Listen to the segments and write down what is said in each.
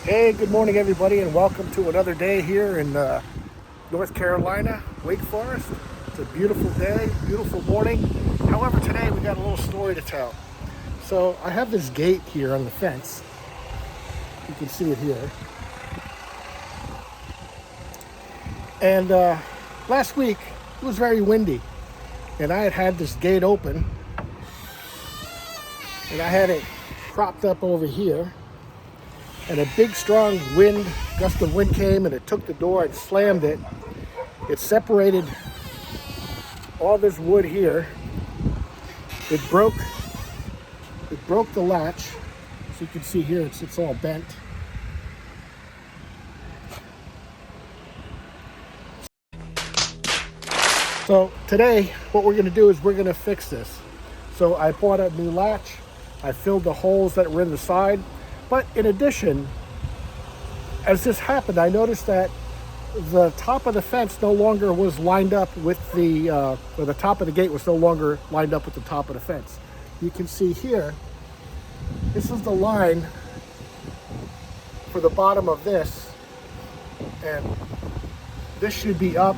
Hey, good morning, everybody, and welcome to another day here in North Carolina, Wake Forest. It's a beautiful day, beautiful morning. However, today we got a little story to tell. So, I have this gate here on the fence. You can see it here. And last week it was very windy, and I had this gate open, and I had it propped up over here. And a big, strong gust of wind came, and it took the door and slammed it. It separated all this wood here. It broke It broke the latch. As you can see here, it's all bent. So today, what we're going to do is we're going to fix this. So I bought a new latch. I filled the holes that were in the side. But in addition, as this happened, I noticed that the top of the fence no longer was lined up with or the top of the gate was no longer lined up with the top of the fence. You can see here, this is the line for the bottom of this, and this should be up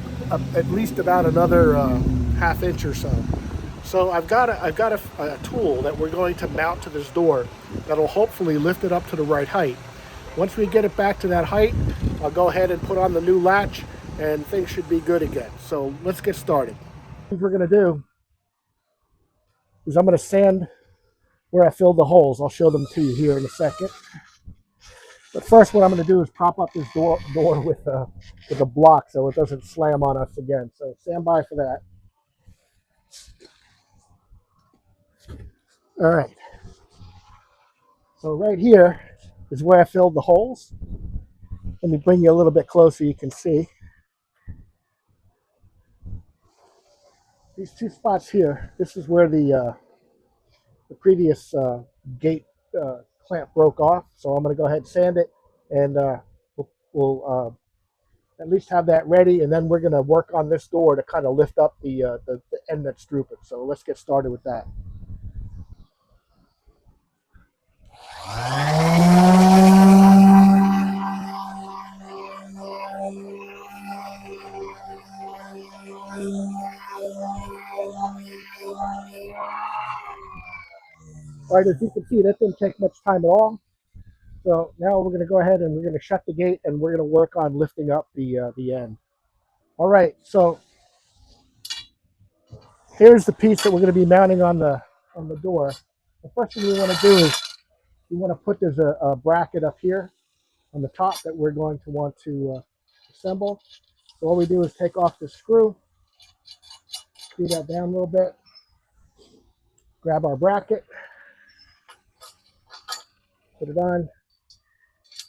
at least about another half inch or so. So I've got a tool that we're going to mount to this door that'll hopefully lift it up to the right height. Once we get it back to that height, I'll go ahead and put on the new latch and things should be good again. So let's get started. What we're going to do is I'm going to sand where I filled the holes. I'll show them to you here in a second. But first, what I'm going to do is prop up this door with a block so it doesn't slam on us again. So stand by for that. All right. So right here is where I filled the holes. Let me bring you a little bit closer. You can see these two spots here. This is where the previous gate clamp broke off. So I'm going to go ahead and sand it, and we'll at least have that ready, and then we're going to work on this door to kind of lift up the end that's drooping. So let's get started with that. All right, as you can see, that didn't take much time at all. So now we're going to go ahead and we're going to shut the gate, and we're going to work on lifting up the end. All right, so here's the piece that we're going to be mounting on the door. The first thing we want to do is we want to put there's a bracket up here on the top that we're going to want to assemble. So all we do is take off the screw, screw that down a little bit, grab our bracket, put it on,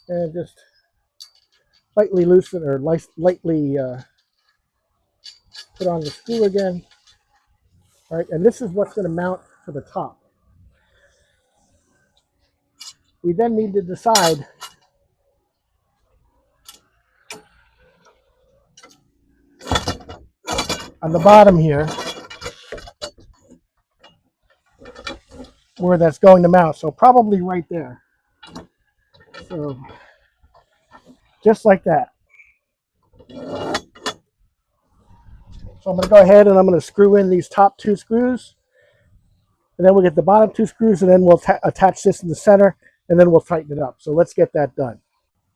and just lightly loosen or lightly put on the screw again. All right, and this is what's going to mount to the top. We then need to decide on the bottom here where that's going to mount. So probably right there. So just like that. So I'm going to go ahead and I'm going to screw in these top two screws, and then we'll get the bottom two screws, and then we'll attach this in the center, and then we'll tighten it up. So let's get that done.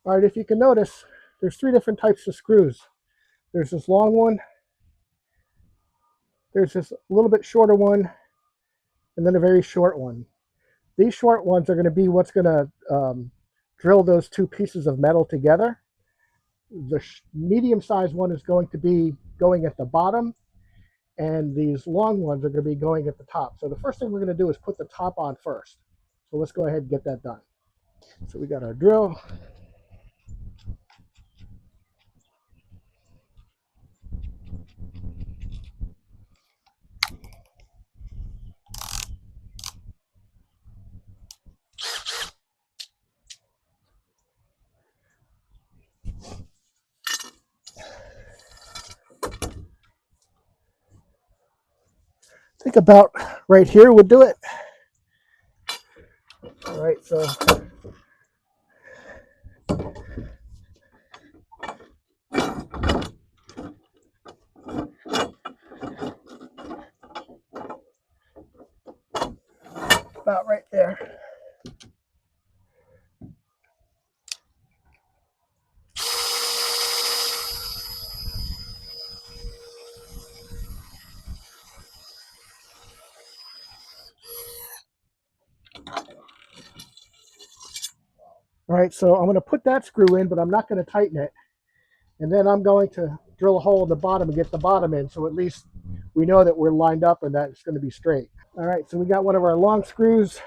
All right, if you can notice, there's three different types of screws. There's this long one, there's this little bit shorter one, and then a very short one. These short ones are going to be what's going to drill those two pieces of metal together. The medium-sized one is going to be going at the bottom, and these long ones are going to be going at the top. So the first thing we're going to do is put the top on first. So let's go ahead and get that done. So we got our drill. I think about right here would do it. All right, so About right there. All right, so I'm going to put that screw in, but I'm not going to tighten it. And then I'm going to drill a hole in the bottom and get the bottom in, so at least we know that we're lined up and that it's going to be straight. All right, so we got one of our long screws.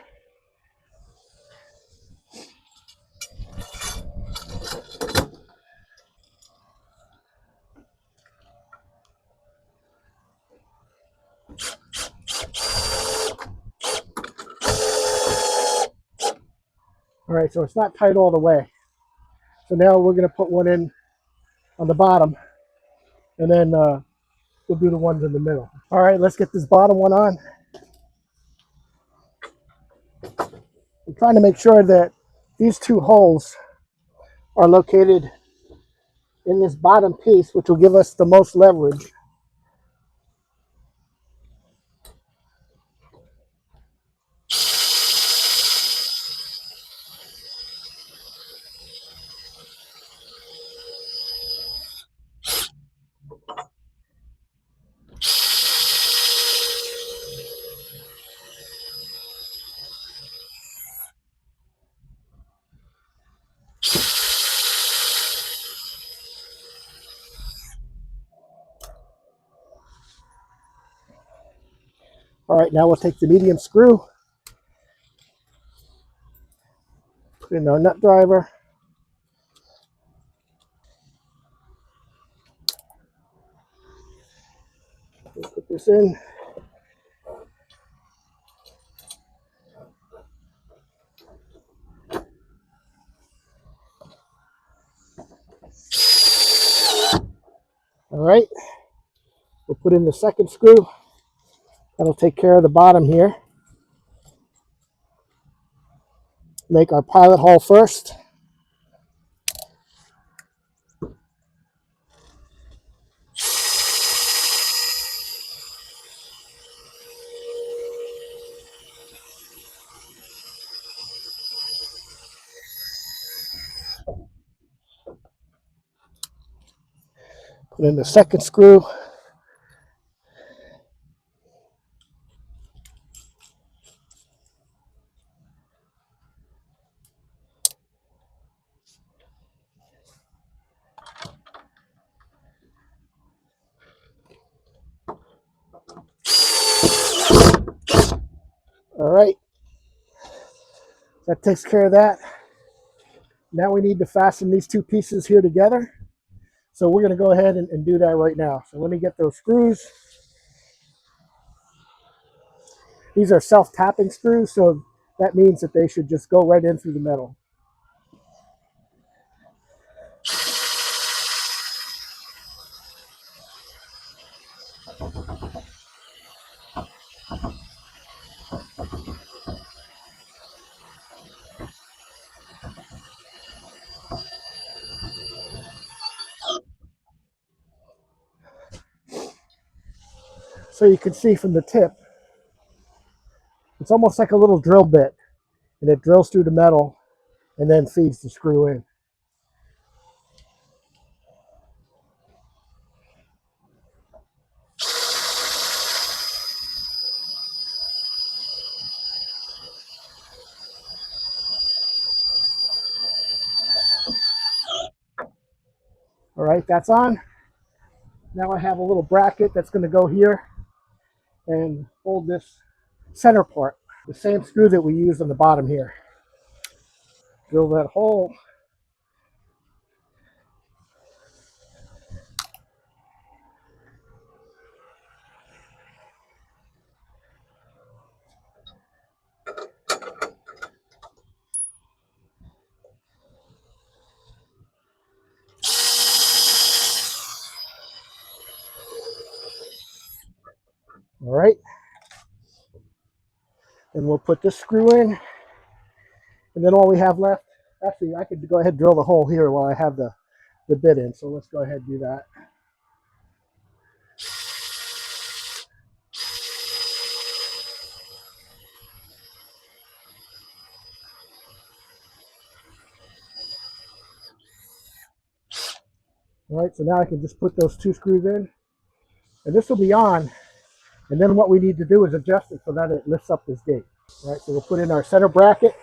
All right, so it's not tight all the way. So now we're going to put one in on the bottom, and then we'll do the ones in the middle. All right, let's get this bottom one on. I'm trying to make sure that these two holes are located in this bottom piece, which will give us the most leverage. All right, now we'll take the medium screw, put in our nut driver. We'll put this in. All right, we'll put in the second screw. That'll take care of the bottom here. Make our pilot hole first. Put in the second screw. All right, that takes care of that. Now we need to fasten these two pieces here together. So we're going to go ahead and do that right now. So let me get those screws. These are self-tapping screws, so that means that they should just go right in through the metal. So you can see from the tip, it's almost like a little drill bit, and it drills through the metal and then feeds the screw in. All right, that's on. Now I have a little bracket that's going to go here and hold this center part. The same screw that we used on the bottom here. Drill that hole. All right. And we'll put this screw in. And then all we have left Actually, I could go ahead and drill the hole here while I have the bit in. So let's go ahead and do that. All right, so now I can just put those 2 screws in, and this will be on. And then what we need to do is adjust it so that it lifts up this gate. All right, so we'll put in our center bracket.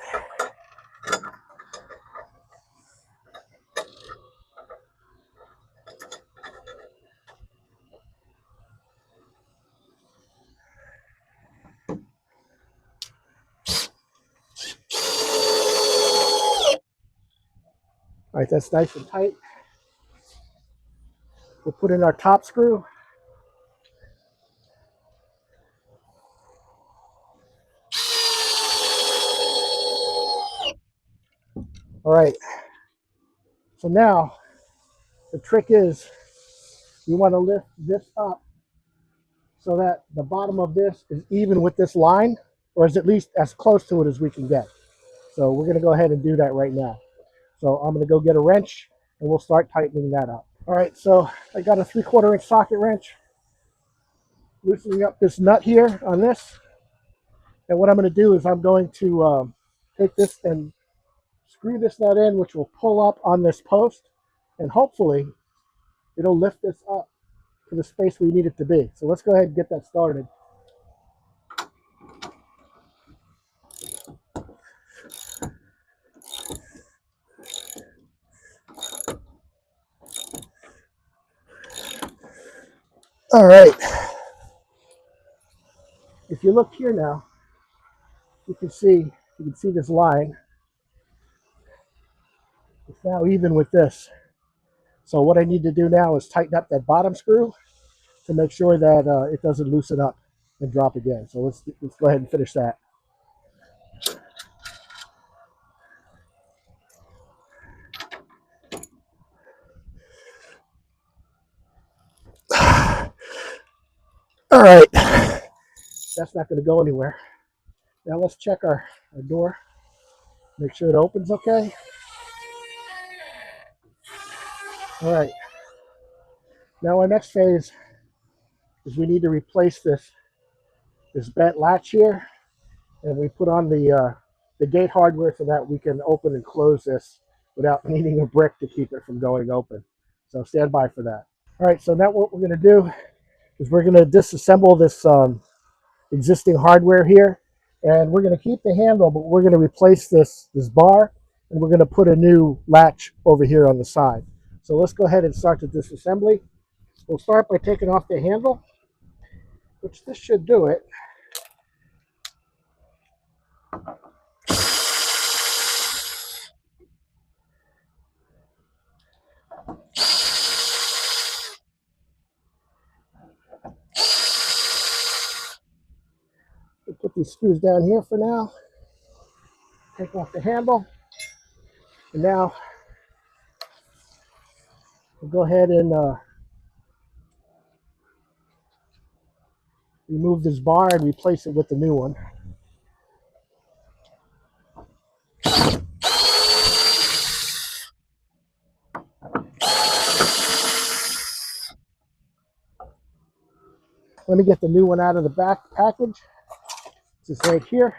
All right, that's nice and tight. We'll put in our top screw. All right, so now the trick is you want to lift this up so that the bottom of this is even with this line, or is at least as close to it as we can get. So we're going to go ahead and do that right now. So I'm going to go get a wrench and we'll start tightening that up. All right, so I got a 3/4 inch socket wrench, loosening up this nut here on this. And what I'm going to do is I'm going to take this and screw this nut in, which will pull up on this post, and hopefully it'll lift this up to the space we need it to be. So let's go ahead and get that started. All right. If you look here now, you can see this line. It's now even with this. So what I need to do now is tighten up that bottom screw to make sure that it doesn't loosen up and drop again. So let's go ahead and finish that. All right, that's not going to go anywhere. Now let's check our door, make sure it opens okay. All right, now our next phase is we need to replace this bent latch here, and we put on the gate hardware so that we can open and close this without needing a brick to keep it from going open. So stand by for that. All right, so now what we're going to do is we're going to disassemble this existing hardware here, and we're going to keep the handle, but we're going to replace this bar, and we're going to put a new latch over here on the side. So let's go ahead and start the disassembly. We'll start by taking off the handle, which this should do it. We'll put these screws down here for now. Take off the handle, and now we'll go ahead and remove this bar and replace it with the new one. Let me get the new one out of the back package. This is right here.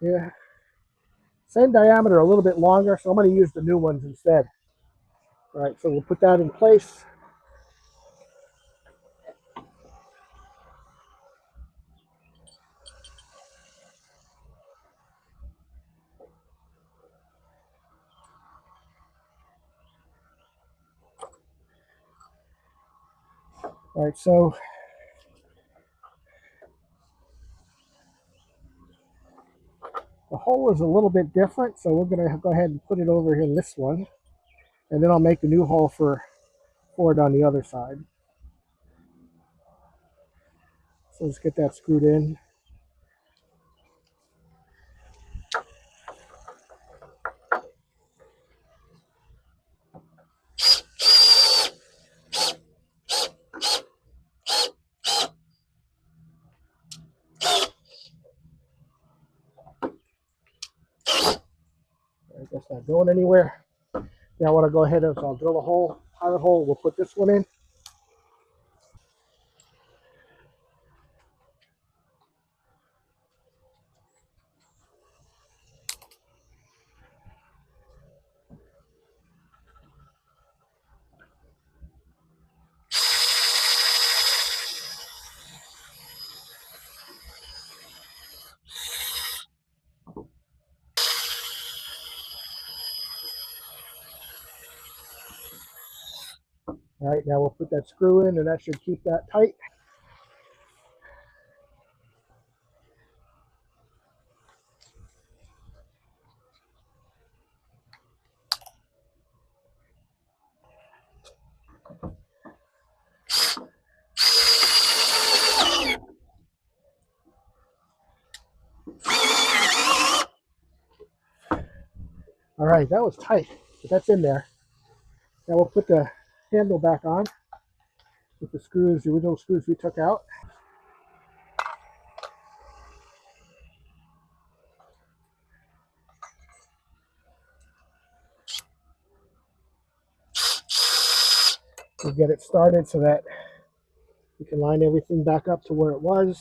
Yeah, same diameter, a little bit longer, so I'm going to use the new ones instead. All right, so we'll put that in place. All right, so the hole is a little bit different, so we're going to go ahead and put it over here in this one, and then I'll make a new hole for it on the other side. So let's get that screwed in. That's not going anywhere. Now what I'll go ahead and I'll drill a hole, pilot hole. We'll put this one in. All right, now we'll put that screw in and that should keep that tight. All right, that was tight, but that's in there. Now we'll put the handle back on with the screws, the original screws we took out. We'll get it started so that we can line everything back up to where it was.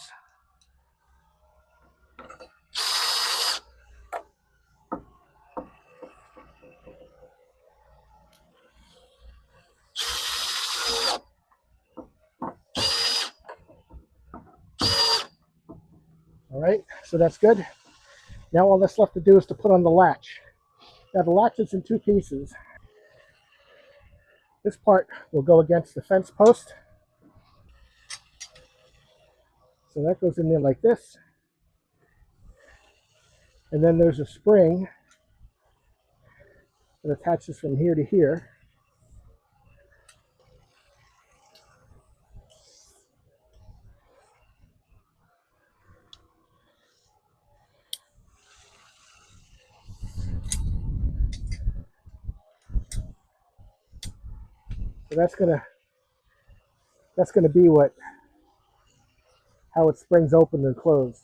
All right, so that's good. Now all that's left to do is to put on the latch. Now the latch is in two pieces. This part will go against the fence post. So that goes in there like this. And then there's a spring that attaches from here to here. So that's gonna be how it springs open and closed.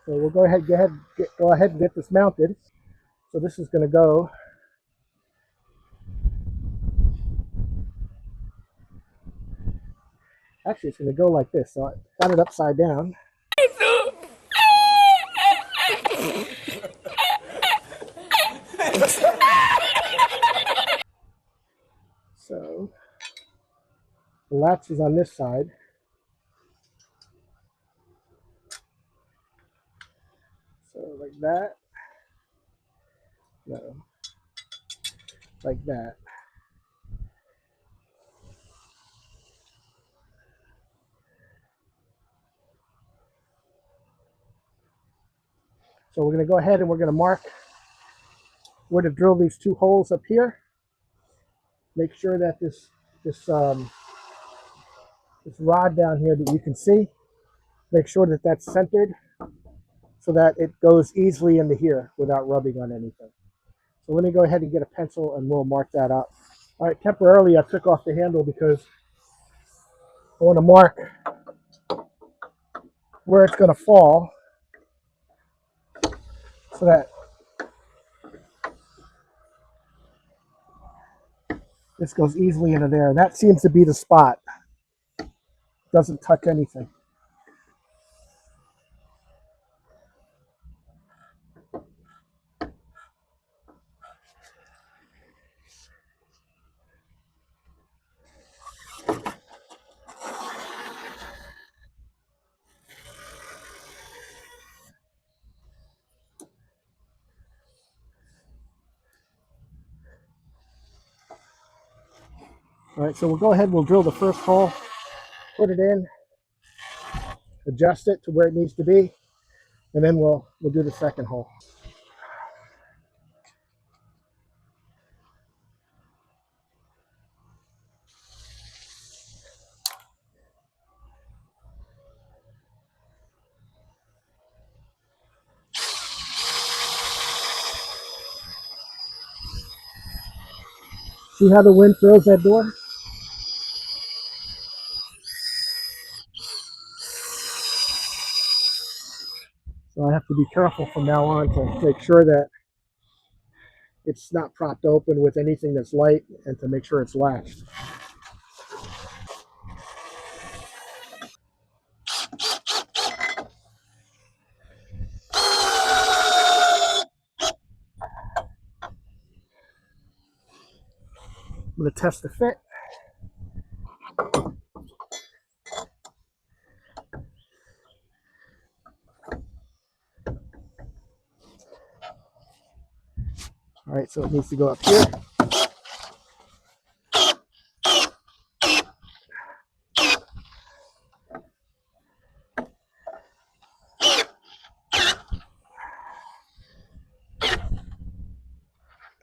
So we'll go ahead and get this mounted. So this is gonna go actually it's gonna go like this. So I got it upside down. So the latch is on this side. So like that. No. Like that. So we're going to go ahead and we're going to mark where to drill these two holes up here. Make sure that this rod down here that you can see, make sure that that's centered so that it goes easily into here without rubbing on anything. So let me go ahead and get a pencil and we'll mark that up. All right, temporarily I took off the handle because I want to mark where it's going to fall so that this goes easily into there. And that seems to be the spot. Doesn't touch anything. All right, so we'll go ahead and we'll drill the first hole, put it in, adjust it to where it needs to be, and then we'll do the second hole. See how the wind throws that door? So I have to be careful from now on to make sure that it's not propped open with anything that's light, and to make sure it's latched. I'm going to test the fit. All right, so it needs to go up here.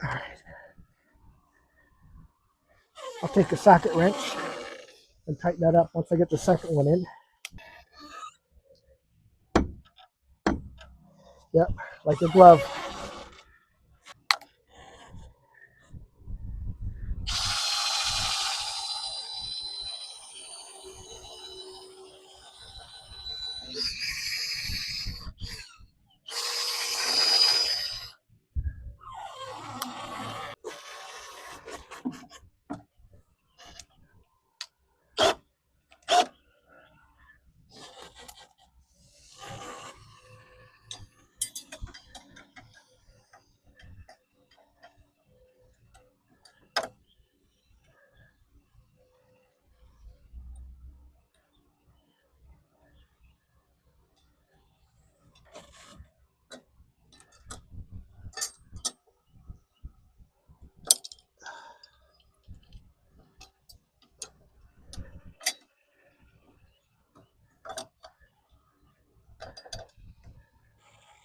All right. I'll take a socket wrench and tighten that up once I get the second one in. Yep, like a glove.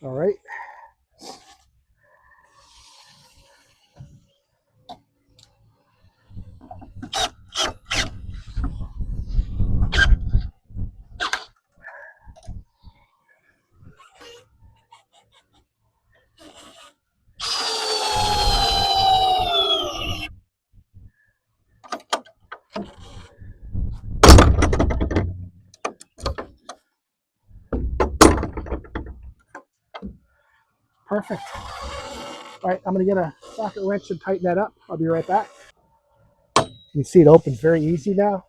All right. Perfect. All right, I'm going to get a socket wrench and tighten that up. I'll be right back. You see it opens very easy now.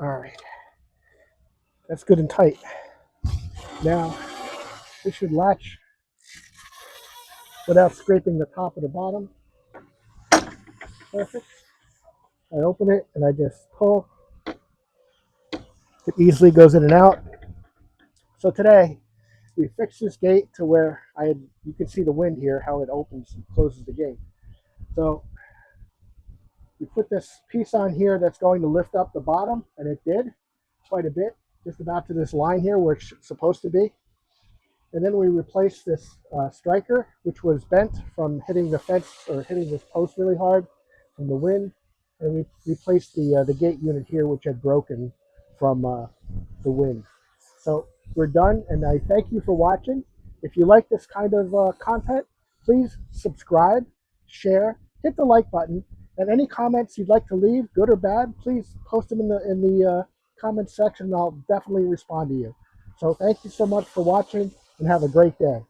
All right, that's good and tight. Now, this should latch without scraping the top of the bottom. Perfect. I open it and I just pull. It easily goes in and out. So today, we fixed this gate to where you can see the wind here, how it opens and closes the gate. So we put this piece on here that's going to lift up the bottom, and it did quite a bit, just about to this line here where it's supposed to be. And then we replaced this striker, which was bent from hitting the fence or hitting this post really hard from the wind. And we replaced the gate unit here, which had broken from the wind. So we're done, and I thank you for watching. If you like this kind of content, please subscribe, share, hit the like button, and any comments you'd like to leave, good or bad, please post them in the comment section, and I'll definitely respond to you. So thank you so much for watching, and have a great day.